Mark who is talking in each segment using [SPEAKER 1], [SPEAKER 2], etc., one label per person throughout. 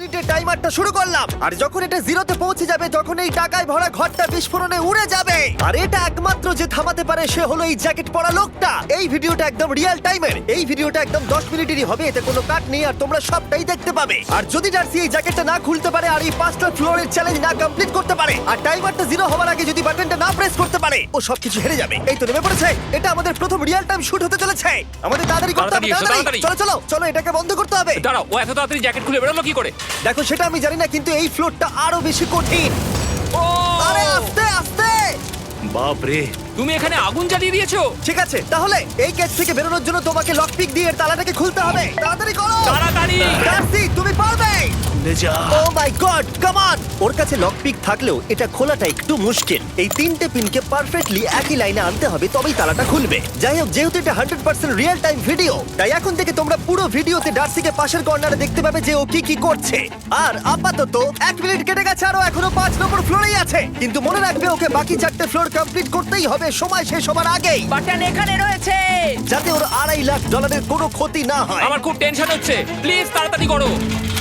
[SPEAKER 1] মিনিটের টাইমারটা শুরু করলাম, আর যখন এটা জিরোতে পৌঁছে যাবে তখন এই টাকায় ভরা ঘরটা বিস্ফোরণে উড়ে যাবে। আর এটা একমাত্র যে থামাতে পারে সে হলো এই জ্যাকেট পরা লোকটা। এই ভিডিওটা একদম রিয়েল টাইমের, এই ভিডিওটা একদম 10 মিনিটেরই হবে, এতে কোনো কাট নেই আর তোমরা সবটাই দেখতে পাবে। আর যদি ডার্সি এই জ্যাকেটটা না খুলতে পারে আর এই 5টা ফ্লোরের চ্যালেঞ্জ না কমপ্লিট করতে পারে আর টাইমারটা জিরো হওয়ার আগে যদি বাটনটা না প্রেস করতে পারে, ও সবকিছু হেরে যাবে। এই তো নেমে পড়েছে, এটা আমাদের প্রথম রিয়েল টাইম শুট হতে চলেছে। আমাদের তাড়াতাড়ি করতে হবে, তাড়াতাড়ি চলো চলো চলো, এটাকে বন্ধ করতে হবে।
[SPEAKER 2] দাঁড়াও, ও এত তাড়াতাড়ি জ্যাকেট খুলে বেরোলো কি করে?
[SPEAKER 1] দেখো সেটা আমি জানি না, কিন্তু এই ফ্লোরটা আরো বেশি কঠিন।
[SPEAKER 2] ও
[SPEAKER 1] আরে আস্তে আস্তে।
[SPEAKER 3] বাপ রে,
[SPEAKER 2] তুমি এখানে আগুন জ্বালিয়ে দিয়েছো?
[SPEAKER 1] ঠিক আছে, তাহলে এই কেস থেকে বেরোনোর জন্য তোমাকে লক পিক দিয়ে এর তালাটাকে খুলতে হবে। তাড়াতাড়ি করো
[SPEAKER 2] তাড়াতাড়ি।
[SPEAKER 1] ডার্সি, তুমি পারবে।
[SPEAKER 3] লে যা।
[SPEAKER 1] ও মাই গড, কাম অন। ওর কাছে লক পিক থাকলেও এটা খোলাটা একটু মুশকিল। এই 3টে পিনকে পারফেক্টলি একই লাইনে আনতে হবে, তবেই তালাটা খুলবে। যাই হোক, যেহেতু এটা 100% রিয়েল টাইম ভিডিও, তাই এখন থেকে তোমরা পুরো ভিডিওতে ডার্সিকে পাশের কর্নারে দেখতে পাবে যে ও কি কি করছে। আর আপাতত 1 মিনিট কেটে গেছে, আরো এখনো 5 নম্বর ফ্লোরেই আছে। কিন্তু মনে রাখবে ওকে বাকি 4টে ফ্লোর কমপ্লিট করতেই হবে সময় শেষ হবার আগেই,
[SPEAKER 4] বাটন এখানে রয়েছে।
[SPEAKER 1] যাতে ওর $2.5 লাখ কোনো ক্ষতি না হয়।
[SPEAKER 2] আমার খুব টেনশন হচ্ছে, প্লিজ তাড়াতাড়ি করো।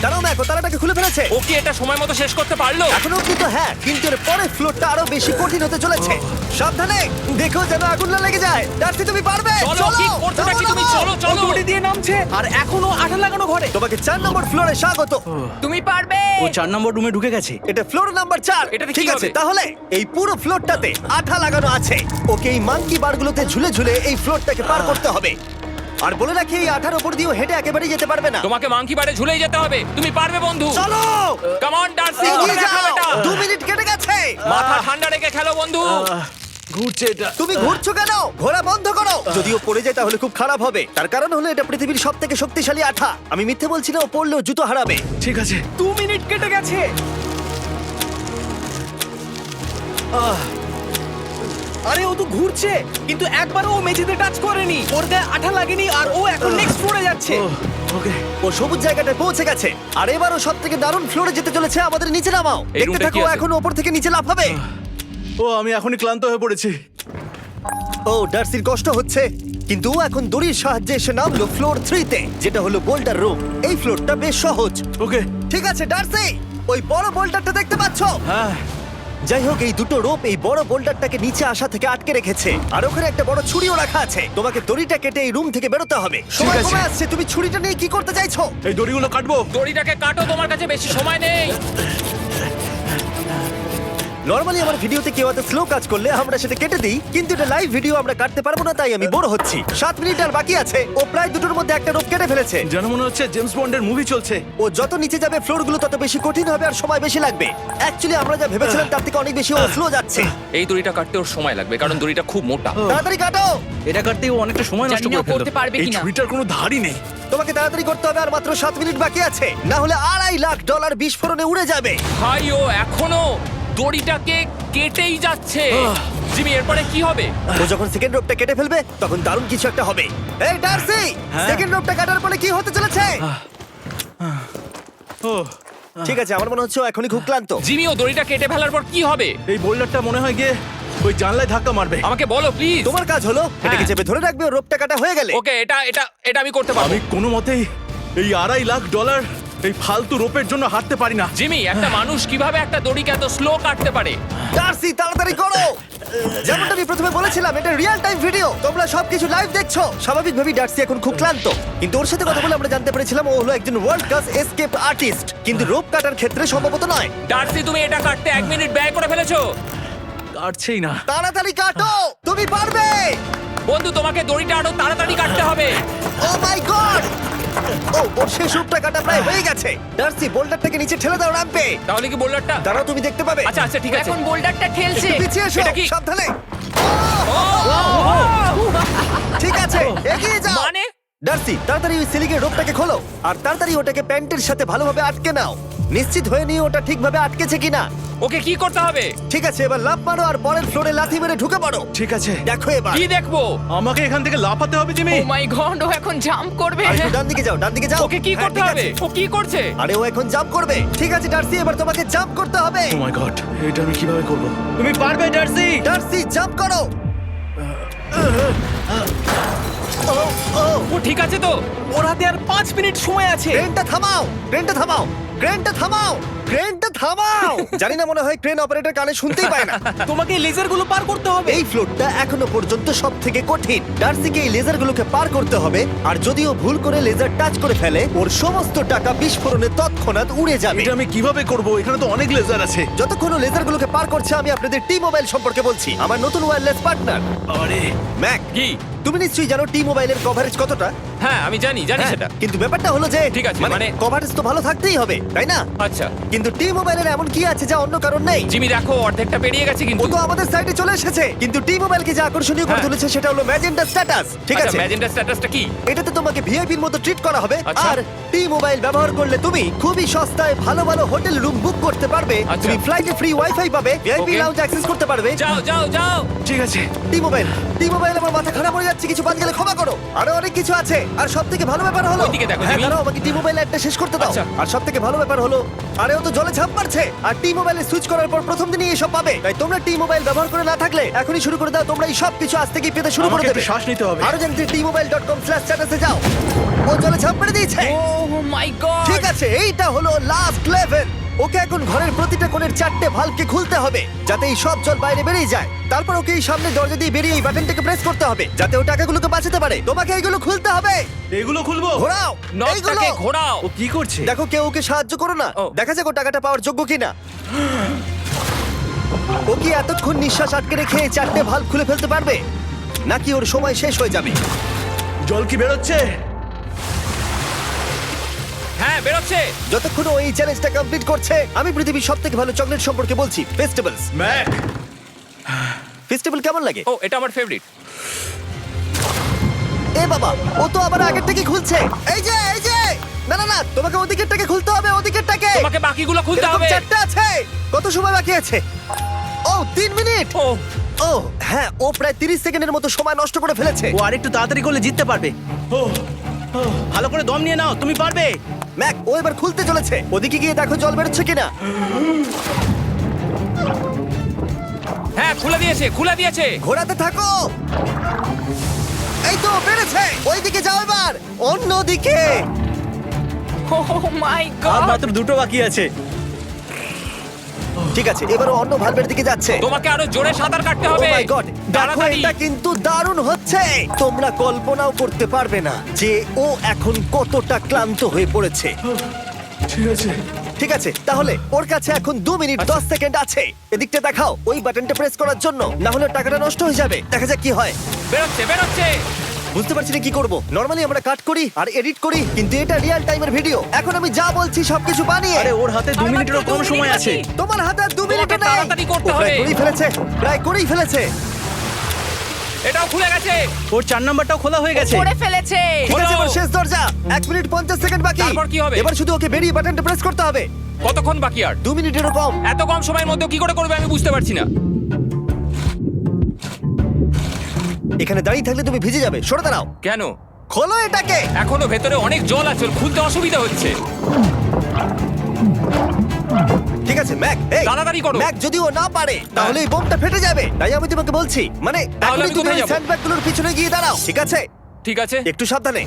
[SPEAKER 1] কারণ দেখো তালাটাকে খুলে ফেলেছে।
[SPEAKER 2] ও কি এটা সময় মতো শেষ করতে পারলো?
[SPEAKER 1] এখনো কিন্তু হ্যাঁ, কিন্তু এর পরের ফ্লোরটা আরো বেশি কঠিন হতে চলেছে। সাবধানে, দেখো যেন আগুন না লেগে যায়। ডার্সি, তুমি পারবে।
[SPEAKER 2] চলো, কি করছো নাকি তুমি? চলো চলো।
[SPEAKER 4] দড়ি দিয়ে নামছে আর এখনো আঠা লাগানো ঘরে।
[SPEAKER 1] তোমাকে 4 নম্বর ফ্লোরে স্বাগত।
[SPEAKER 4] তুমি পারবে।
[SPEAKER 3] ও 4 নম্বর রুমে ঢুকে গেছে।
[SPEAKER 1] এটা ফ্লোর নাম্বার 4।
[SPEAKER 2] এটাতে কি
[SPEAKER 1] ঠিক আছে,
[SPEAKER 2] হবে?
[SPEAKER 1] তাহলে এই পুরো ফ্লোরটাতে আঠা লাগানো আছে। ওকে এই মাঙ্কি বারগুলোতে ঝুলে ঝুলে এই ফ্লোরটাকে পার করতে হবে। আর বলে রাখি, এই আঠার উপর দিয়েও হেঁটে একেবারেই যেতে পারবে না।
[SPEAKER 2] তোমাকে মাংকি বারে ঝুলেই যেতে হবে। তুমি পারবে বন্ধু।
[SPEAKER 1] চলো
[SPEAKER 2] কাম অন ডার্সি,
[SPEAKER 1] এগিয়ে
[SPEAKER 2] করে দেখাও
[SPEAKER 1] যাও।
[SPEAKER 2] এটা।
[SPEAKER 1] 2 মিনিট কেটে গেছে।
[SPEAKER 2] মাথা ঠান্ডা রেখে খেলো বন্ধু।
[SPEAKER 3] ঘুরছে এটা।
[SPEAKER 1] তুমি ঘুরছো কেন? ঘোরা বন্ধ করো। যদিও পড়ে যায় তাহলে খুব খারাপ হবে, তার কারণ হলো এটা পৃথিবীর সবথেকে শক্তিশালী আঠা। আমি মিথ্যে বলছি না, ও পড়লেও জুতো হারাবে।
[SPEAKER 3] ঠিক আছে।
[SPEAKER 4] 2 মিনিট কেটে গেছে। আরে ও তো ঘুরছে, কিন্তু একবারও ও মেঝেতে টাচ করেনি। ওর গায়ে আঠা লাগেনি আর ও এখন নেক্সট ফ্লোরে যাচ্ছে।
[SPEAKER 3] ওকে।
[SPEAKER 1] ও সবুজ জায়গাটায় পৌঁছে গেছে, আর এবারও সব থেকে দারুণ ফ্লোরে যেতে চলেছে। আমাদের নিচে নামাও।
[SPEAKER 2] এই
[SPEAKER 1] দেখতে
[SPEAKER 2] রুমটা
[SPEAKER 1] থাকো,
[SPEAKER 2] কি আছে?
[SPEAKER 1] এখন ওপর থেকে নিচে লাফাবে।
[SPEAKER 3] ও আমি এখনই ক্লান্ত হয়ে পড়েছি।
[SPEAKER 1] ও ডার্সির কষ্ট হচ্ছে, কিন্তু ও এখন দড়ির সাহায্যে এসে নামলো ফ্লোর 3-তে, যেটা হলো বোল্ডার রুম। এই ফ্লোরটা বেশ সহজ।
[SPEAKER 3] ওকে।
[SPEAKER 1] ঠিক আছে ডার্সি, ওই বড় বোল্ডারটা দেখতে পাচ্ছো?
[SPEAKER 3] হ্যাঁ।
[SPEAKER 1] যাই হোক, এই দুটো রোপ এই বড় বোল্ডারটাকে নিচে আসা থেকে আটকে রেখেছে, আর ওখানে একটা বড় ছুরিও রাখা আছে। তোমাকে দড়িটা কেটে এই রুম থেকে বেরোতে হবে। সময়
[SPEAKER 3] আছে।
[SPEAKER 1] কমে আসছে, তুমি ছুরিটা নিয়ে কি করতে চাইছো?
[SPEAKER 3] এই দড়িগুলো কাটবো।
[SPEAKER 2] দড়িটাকে কাটো, তোমার কাছে বেশি সময় নেই।
[SPEAKER 1] নরমালি আমার ভিডিওতে কেউ এত স্লো কাজ করলে আমরা সেটা কেটে দিই, কিন্তু এটা লাইভ ভিডিও আমরা কাটতে পারবো না, তাই আমি বোর হচ্ছি। 7 মিনিট আর বাকি আছে। ও প্রায় দুটোর মধ্যে একটা রোপ কেটে ফেলেছে।
[SPEAKER 3] যেন মনে হচ্ছে জেমস বন্ডের মুভি চলছে।
[SPEAKER 1] ও যত নিচে যাবে ফ্লোরগুলো তত বেশি কঠিন হবে আর সময় বেশি লাগবে। অ্যাকচুয়ালি আমরা যা ভেবেছিলাম তার থেকে অনেক বেশি ও স্লো যাচ্ছে।
[SPEAKER 2] এই দড়িটা কাটতে ওর সময় লাগবে, কারণ দড়িটা খুব মোটা।
[SPEAKER 1] তাড়াতাড়ি কাটো।
[SPEAKER 3] এটা কাটতেই ও অনেকটা সময় নষ্ট
[SPEAKER 4] জানি না
[SPEAKER 3] করে
[SPEAKER 4] ও করতে
[SPEAKER 3] ফেললো।
[SPEAKER 4] পারবে
[SPEAKER 3] এই
[SPEAKER 4] কিনা।
[SPEAKER 3] ছুরিটার কোনো ধারই নেই।
[SPEAKER 1] তোমাকে তাড়াতাড়ি করতে হবে, আর মাত্র 7 মিনিট বাকি আছে, না হলে $2.5 লাখ বিস্ফোরণে উড়ে যাবে।
[SPEAKER 2] ভাই, ও এখনো দড়িটাকে কেটেই যাচ্ছে। জিমি, এরপরে কি হবে?
[SPEAKER 1] ও যখন সেকেন্ড রোপটা কেটে ফেলবে তখন দারুণ কিছু একটা হবে। এই ডার্সি,
[SPEAKER 3] হ্যাঁ?
[SPEAKER 1] সেকেন্ড রোপটা কাটার পরে কি হতে চলেছে?
[SPEAKER 3] ও
[SPEAKER 1] ঠিক আছে, আমার মনে হচ্ছে ও এখনই খুব ক্লান্ত।
[SPEAKER 2] জিমি, ও দড়িটা কেটে ফেলার পর কি হবে?
[SPEAKER 3] এই বোল্ডারটা মনে হয় গিয়ে ওই জানলায় ধাক্কা মারবে।
[SPEAKER 2] আমাকে বলো প্লিজ।
[SPEAKER 1] তোমার কাজ হলো এটাকে
[SPEAKER 2] হ্যাঁ।
[SPEAKER 1] চেপে ধরে রাখবে, ও রোপটা কাটা হয়ে গেলে।
[SPEAKER 2] ওকে, এটা এটা এটা আমি করতে পারবো।
[SPEAKER 3] আমি কোনো মতেই এই $2.5 লাখ এই ফালতু রোপের জন্য হারতে পারি না।
[SPEAKER 2] জিমি, একটা মানুষ কিভাবে একটা দড়িকে এত স্লো কাটতে পারে?
[SPEAKER 1] ডার্সি, তাড়াতাড়ি করো। যেমনটা আমি প্রথমে বলেছিলাম, এটা রিয়েল টাইম ভিডিও, তোমরা সবকিছু লাইভ দেখছো। স্বাভাবিকভাবেই ডার্সি এখন খুব ক্লান্ত, কিন্তু ওর সাথে কথা বলে আমরা জানতে পেরেছিলাম ও হলো একজন ওয়ার্ল্ড ক্লাস এসকেপ আর্টিস্ট, কিন্তু রোপ কাটার ক্ষেত্রে সম্ভবত নয়।
[SPEAKER 2] ডার্সি, তুমি এটা কাটতে 1 মিনিট ব্যয় করে ফেলেছো।
[SPEAKER 3] কাটছেই না।
[SPEAKER 1] তাড়াতাড়ি কাটো, তুমি পারবে।
[SPEAKER 2] বন্ধু, তোমাকে দড়িটা আরো তাড়াতাড়ি কাটতে হবে।
[SPEAKER 1] ও মাই গড! ও ওর শেষ রূপটা কাটা প্রায় হয়ে গেছে। ডার্সি, বোল্ডারটাকে নিচে ঠেলে দাও রাম্পে।
[SPEAKER 2] তাহলে কি বোল্ডারটা?
[SPEAKER 1] দাঁড়াও, তুমি দেখতে পাবে।
[SPEAKER 2] আচ্ছা আচ্ছা, ঠিক আছে।
[SPEAKER 4] এখন বোল্ডারটা ঠেলছে।
[SPEAKER 1] একটু পিছিয়ে এসো,
[SPEAKER 2] এটা কি?
[SPEAKER 1] সাবধানে। ঠিক আছে, এগিয়ে যাও।
[SPEAKER 2] মানে?
[SPEAKER 1] ডার্সি, তাড়াতাড়ি ওই সিলিংয়ের রোপটাকে খোলো, আর তাড়াতাড়ি ওটাকে প্যান্টের সাথে ভালোভাবে আটকে নাও। নিশ্চিত হয়ে নিয়ে ওটা ঠিকভাবে আটকেছে কিনা।
[SPEAKER 2] ওকে কি করতে হবে?
[SPEAKER 1] ঠিক আছে, এবার লাফ মারো আর পরের ফ্লোরে লাথি মেরে ঢুকে পড়ো।
[SPEAKER 3] ঠিক আছে।
[SPEAKER 1] দেখো এবার।
[SPEAKER 2] কি দেখবো?
[SPEAKER 3] আমাকে এখান থেকে লাফাতে হবে জিমি।
[SPEAKER 4] ও মাই গড, ও এখন জাম্প করবে।
[SPEAKER 1] আর একটু ডান দিকে যাও, ডান দিকে যাও।
[SPEAKER 2] ওকে কি
[SPEAKER 1] হ্যাঁ,
[SPEAKER 2] করতে
[SPEAKER 1] ঠিক
[SPEAKER 2] হবে?
[SPEAKER 1] আছে।
[SPEAKER 2] ও কি করছে?
[SPEAKER 1] আরে ও এখন জাম্প করবে। ঠিক আছে ডার্সি, এবার তোমাকে জাম্প করতে হবে।
[SPEAKER 3] ও মাই গড, এটা আমি কিভাবে করব? তুমি পারবে ডার্সি।
[SPEAKER 1] ডার্সি, জাম্প করো। ও ও
[SPEAKER 2] ও ঠিক আছে তো?
[SPEAKER 4] ওর হাতে আর 5 মিনিট সময় আছে।
[SPEAKER 1] ট্রেনটা থামাও, ট্রেনটা থামাও। ক্রেনটা থামাও, ক্রেনটা থামাও। জানি না, মনে হয় ক্রেন অপারেটর কানে শুনতেই পায় না।
[SPEAKER 4] তোমাকে এই লেজারগুলো পার করতে হবে।
[SPEAKER 1] এই ফ্লোরটা এখনো পর্যন্ত সব থেকে কঠিন। ডার্সিকে এই লেজারগুলোকে পার করতে হবে, আর যদিও ভুল করে লেজার টাচ করে ফেলে, ওর সমস্ত টাকা বিস্ফোরণে তৎক্ষণাৎ উড়ে যাবে।
[SPEAKER 3] এটা আমি কিভাবে করব? এখানে তো অনেক লেজার আছে।
[SPEAKER 1] যতক্ষণ ও লেজারগুলোকে পার করছে, আমি আপনাদের টি মোবাইল সম্পর্কে বলছি, আমার নতুন ওয়্যারলেস পার্টনার
[SPEAKER 3] আরে
[SPEAKER 1] ম্যাক।
[SPEAKER 2] কি?
[SPEAKER 1] তুমি নিশ্চয়ই জানো টি মোবাইলের কভারেজ কতটা?
[SPEAKER 2] হ্যাঁ আমি জানি
[SPEAKER 1] হ্যাঁ,
[SPEAKER 2] সেটা।
[SPEAKER 1] কিন্তু ব্যাপারটা হলো যে
[SPEAKER 2] ঠিক আছে, মানে-
[SPEAKER 1] কভারেজ তো ভালো থাকতেই হবে, তাই না?
[SPEAKER 2] আচ্ছা
[SPEAKER 1] কিন্তু টি মোবাইলের এমন কি আছে যা অন্য কারণ নেই?
[SPEAKER 2] জিমি দেখো অর্ধেকটা পেরিয়ে গেছে
[SPEAKER 1] ও
[SPEAKER 2] কিন্তু।
[SPEAKER 1] তো আমাদের সাইডে চলে এসেছে, কিন্তু টি মোবাইলকে যে আকর্ষণীয় করে
[SPEAKER 2] হ্যাঁ।
[SPEAKER 1] তুলেছে সেটা হলো ম্যাজেন্টা স্ট্যাটাস। ঠিক আছে,
[SPEAKER 2] ম্যাজেন্টা স্ট্যাটাসটা কি?
[SPEAKER 1] এটাতে তোমাকে ভিআইপির মতো ট্রিট করা হবে।
[SPEAKER 2] আচ্ছা।
[SPEAKER 1] আর টি মোবাইল ব্যবহার করলে তুমি খুবই সস্তায় ভালো ভালো হোটেল রুম বুক করতে পারবে।
[SPEAKER 2] আচ্ছা।
[SPEAKER 1] তুমি ফ্লাইটে ফ্রি ওয়াইফাই পাবে, ভিআইপি
[SPEAKER 2] Okay.
[SPEAKER 1] লাউঞ্জ অ্যাক্সেস করতে পারবে।
[SPEAKER 2] যাও যাও যাও।
[SPEAKER 3] ঠিক আছে।
[SPEAKER 1] টি মোবাইল আমার মাথা খারাপ হয়ে যাচ্ছে, কিছু বাদ গেলে ক্ষমা করো। আরো অনেক কিছু আছে, আর সব থেকে ভালো ব্যাপার হলো,
[SPEAKER 2] ওইদিকে দেখো,
[SPEAKER 1] হ্যাঁ
[SPEAKER 2] জিমি।
[SPEAKER 1] দাঁড়াও, আমাকে টি মোবাইল একটা শেষ করতে দাও।
[SPEAKER 2] আচ্ছা।
[SPEAKER 1] আর সব থেকে ভালো ব্যাপার হলো, আরে ও তো জলে ঝাঁপ মারছে, আর টি মোবাইলে সুইচ করার পর প্রথম দিনই এসব পাবে। তাই তোমরা টি মোবাইল ব্যবহার করে না থাকলে এখনই শুরু করে দাও। তোমরা এই সব কিছু আজ থেকেই পেতে শুরু করে
[SPEAKER 3] আমাকে
[SPEAKER 1] দেবে।
[SPEAKER 3] একটু শ্বাস নিতে হবে।
[SPEAKER 1] আরো জানতে tmobile.com/status-এ যাও। ও জলে ঝাঁপ মেরে দিয়েছে।
[SPEAKER 2] ও মাই গড।
[SPEAKER 1] ঠিক আছে, এইটা হলো লাস্ট লেভেল। ওকে এখন ঘরের প্রতিটা কোণের 4টে ভালভকে খুলতে হবে, যাতে এই সব জল বাইরে বেরিয়ে যায়। তারপর ওকে এই সামনে দরজা দিয়ে বেরিয়ে এই বাটনটাকে প্রেস করতে হবে, যাতে ও টাকাগুলোকে বাঁচাতে পারে। তোমাকে এইগুলো খুলতে হবে।
[SPEAKER 3] এগুলো খুলবো?
[SPEAKER 1] ঘোরাও এইগুলো।
[SPEAKER 2] নটটাকে ঘোরাও।
[SPEAKER 3] ও কি করছে?
[SPEAKER 1] দেখো কেউ ওকে সাহায্য করো না,
[SPEAKER 2] ও।
[SPEAKER 1] দেখা যাক ও টাকাটা পাওয়ার যোগ্য কিনা। ও কি এতক্ষণ নিঃশ্বাস আটকে রেখে এই 4টে ভালভ খুলে ফেলতে পারবে, নাকি ওর সময় শেষ হয়ে যাবে?
[SPEAKER 3] জল কি বেরোচ্ছে?
[SPEAKER 2] হ্যাঁ বেরোচ্ছে।
[SPEAKER 1] যতক্ষণ ও এই চ্যালেঞ্জটা কমপ্লিট করছে, আমি পৃথিবীর সবথেকে ভালো চকলেট সম্পর্কে বলছি, ফেস্টিভ্যালস।
[SPEAKER 3] ম্যাক,
[SPEAKER 1] ফেস্টিভ্যাল কেমন লাগে?
[SPEAKER 2] ও এটা আমার ফেভারিট।
[SPEAKER 1] এ বাবা, ও তো আবার আগের থেকে খুলছে। এই যে না না না, তোমাকে ওদিকেরটাকে খুলতে হবে, ওদিকেরটাকে।
[SPEAKER 2] তোমাকে বাকিগুলো খুলতে
[SPEAKER 1] এরকম
[SPEAKER 2] হবে।
[SPEAKER 1] 4টা আছে। কত সময় বাকি আছে? ও 3 মিনিট।
[SPEAKER 2] ও
[SPEAKER 1] ও হ্যাঁ, ও প্রায় 30 সেকেন্ডের মতো সময় নষ্ট করে ফেলেছে।
[SPEAKER 4] ও আরেকটু তাড়াতাড়ি করলে জিততে পারবে। ভালো করে দম নিয়ে নাও, তুমি পারবে।
[SPEAKER 1] ম্যাক, ও এবার খুলতে চলেছে। ওদিকে গিয়ে দেখো জল বেরোচ্ছে কিনা।
[SPEAKER 2] হ্যাঁ খুলে দিয়েছে।
[SPEAKER 1] ঘোরাতে থাকো। এই তো বেড়েছে। ওইদিকে যাও এবার, অন্যদিকে।
[SPEAKER 2] ও মাই
[SPEAKER 4] আর
[SPEAKER 2] গড।
[SPEAKER 4] মাত্র দুটো বাকি আছে।
[SPEAKER 1] ঠিক আছে, এবার ও অন্য ভালভের দিকে যাচ্ছে।
[SPEAKER 2] তোমাকে আরো জোরে সাঁতার কাটতে
[SPEAKER 1] ও
[SPEAKER 2] হবে।
[SPEAKER 1] মাই গড, দেখো
[SPEAKER 2] তাড়াতাড়ি।
[SPEAKER 1] এটা কিন্তু দারুণ হচ্ছে। তোমরা কল্পনাও করতে পারবে না যে ও এখন কতটা ক্লান্ত হয়ে পড়েছে।
[SPEAKER 3] ঠিক আছে।
[SPEAKER 1] ঠিক আছে, তাহলে ওর কাছে এখন 2 মিনিট 10 সেকেন্ড আছে। এদিকটা দেখাও, ওই বাটনটা প্রেস করার জন্য, না হলে টাকাটা নষ্ট হয়ে যাবে। দেখা যাক কি হয়।
[SPEAKER 2] বেরোচ্ছে।
[SPEAKER 1] বুঝতে পারছি না কি করব। নরমালি আমরা কাট করি আর এডিট করি, কিন্তু এটা রিয়েল টাইমের ভিডিও। এখন আমি যা বলছি সবকিছু বানিয়ে।
[SPEAKER 4] আরে ওর হাতে 2 মিনিটেরও কম সময় আছে।
[SPEAKER 1] তোমার হাতে আর 2 মিনিট
[SPEAKER 2] তোমাকে
[SPEAKER 1] নেই।
[SPEAKER 2] তাড়াতাড়ি করতে
[SPEAKER 1] ও প্রায়
[SPEAKER 2] হবে।
[SPEAKER 1] করেই ফেলেছে।
[SPEAKER 2] এটাও খুলে গেছে।
[SPEAKER 4] ওর 4 নাম্বারটাও খোলা হয়ে গেছে।
[SPEAKER 2] করে ফেলেছে।
[SPEAKER 1] ঠিক আছে, এবার শেষ দরজা। 1 মিনিট 50 সেকেন্ড বাকি।
[SPEAKER 2] তারপর কি হবে?
[SPEAKER 1] এবার শুধু ওকে বেরিয়ে বাটনটা প্রেস করতে হবে।
[SPEAKER 2] কতক্ষণ বাকি আর?
[SPEAKER 1] 2 মিনিটেরও কম।
[SPEAKER 2] এত কম সময়ের মধ্যে কি করে করবে আমি বুঝতে পারছি না।
[SPEAKER 1] এখানে দাঁড়িয়ে থাকলে তুমি ভিজে যাবে, সরে দাঁড়াও।
[SPEAKER 2] কেন?
[SPEAKER 1] খোলো এটাকে।
[SPEAKER 2] এখনো ভেতরে অনেক জল আছে, ওর খুলতে অসুবিধা হচ্ছে।
[SPEAKER 1] ঠিক আছে ম্যাক, এই
[SPEAKER 2] তাড়াতাড়ি করো।
[SPEAKER 1] ম্যাক, যদি ও না পারে তাহলে এই বোমটা ফেটে যাবে। তাই আমি তোমাকে বলছি, মানে
[SPEAKER 2] তাহলে
[SPEAKER 1] এখনই
[SPEAKER 2] আমি
[SPEAKER 1] তুমি
[SPEAKER 2] কোথায়
[SPEAKER 1] ওই
[SPEAKER 2] যাবো?
[SPEAKER 1] স্যান্ডব্যাগগুলোর পিছনে গিয়ে দাঁড়াও, ঠিক আছে?
[SPEAKER 2] ঠিক আছে।
[SPEAKER 1] একটু সাবধানে।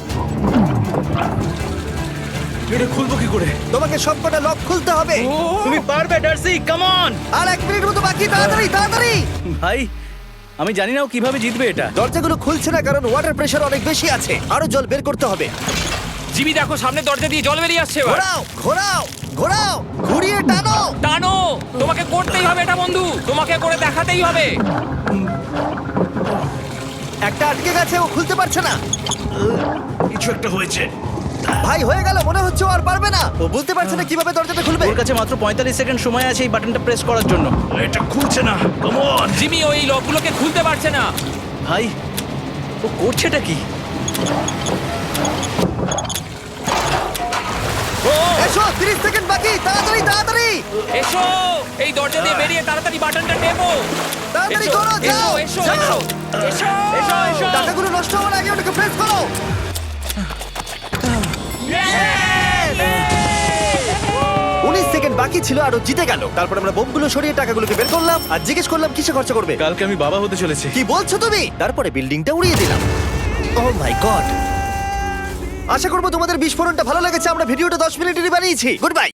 [SPEAKER 3] এটা খুলবো কি করে?
[SPEAKER 1] তোমাকে সবকটা লক খুলতে হবে।
[SPEAKER 4] তুমি পারবে ডার্সি, কাম অন।
[SPEAKER 1] আর 1 মিনিট মতো বাকি, তাড়াতাড়ি।
[SPEAKER 4] ভাই আমি জানি না ও কিভাবে জিতবে এটা।
[SPEAKER 1] দরজাগুলো খুলছে না কারণ ওয়াটার প্রেশার অনেক বেশি আছে। আরো জল বের করতে হবে।
[SPEAKER 2] জিমি দেখো সামনে দরজা দিয়ে জল বেরিয়ে আসছে এবার।
[SPEAKER 1] ঘোরাও, ঘুরিয়ে টানো।
[SPEAKER 2] টানো। তোমাকে করতেই হবে এটা বন্ধু, তোমাকে করে দেখাতেই হবে।
[SPEAKER 1] একটা আটকে গেছে, ও খুলতে পারছে না।
[SPEAKER 3] কিছু একটা হয়েছে।
[SPEAKER 1] ভাই হয়ে গেল, মনে হচ্ছে ও আর পারবে না। ও বুঝতে পারছে না কিভাবে দরজাটা খুলবে।
[SPEAKER 4] ওর কাছে মাত্র 45 সেকেন্ড সময় আছে এই বাটনটা প্রেস করার জন্য।
[SPEAKER 3] এটা খুলছে না। Come on.
[SPEAKER 2] জিমি ওই লকগুলোকে খুলতে পারছে না।
[SPEAKER 4] ভাই ও করছেটা কি?
[SPEAKER 2] ও
[SPEAKER 1] এসো, 30 সেকেন্ড বাকি, তাড়াতাড়ি।
[SPEAKER 2] এসো, এই দরজা দিয়ে বেরিয়ে তাড়াতাড়ি বাটনটা টেপো।
[SPEAKER 1] তাড়াতাড়ি
[SPEAKER 2] এসো,
[SPEAKER 1] করো, যাও,
[SPEAKER 2] এসো,
[SPEAKER 1] যাও।
[SPEAKER 2] এসো, এসো, এসো, এসো।
[SPEAKER 1] টাকাগুলো নষ্ট হওয়ার আগে ওটাকে প্রেস করো। 19 সেকেন্ড বাকি ছিল আর ও জিতে গেল। তারপর আমরা বোমগুলো সরিয়ে টাকাগুলোকে বের করলাম আর জিজ্ঞেস করলাম কিসে খরচা করবে।
[SPEAKER 3] কালকে আমি বাবা হতে চলেছি।
[SPEAKER 1] কি বলছো তুমি? তারপরে বিল্ডিংটা উড়িয়ে দিলাম। ও মাই গড। আশা করবো তোমাদের বিস্ফোরণটা ভালো লেগেছে। আমরা ভিডিওটা 10 মিনিটেরই বানিয়েছি। Good bye.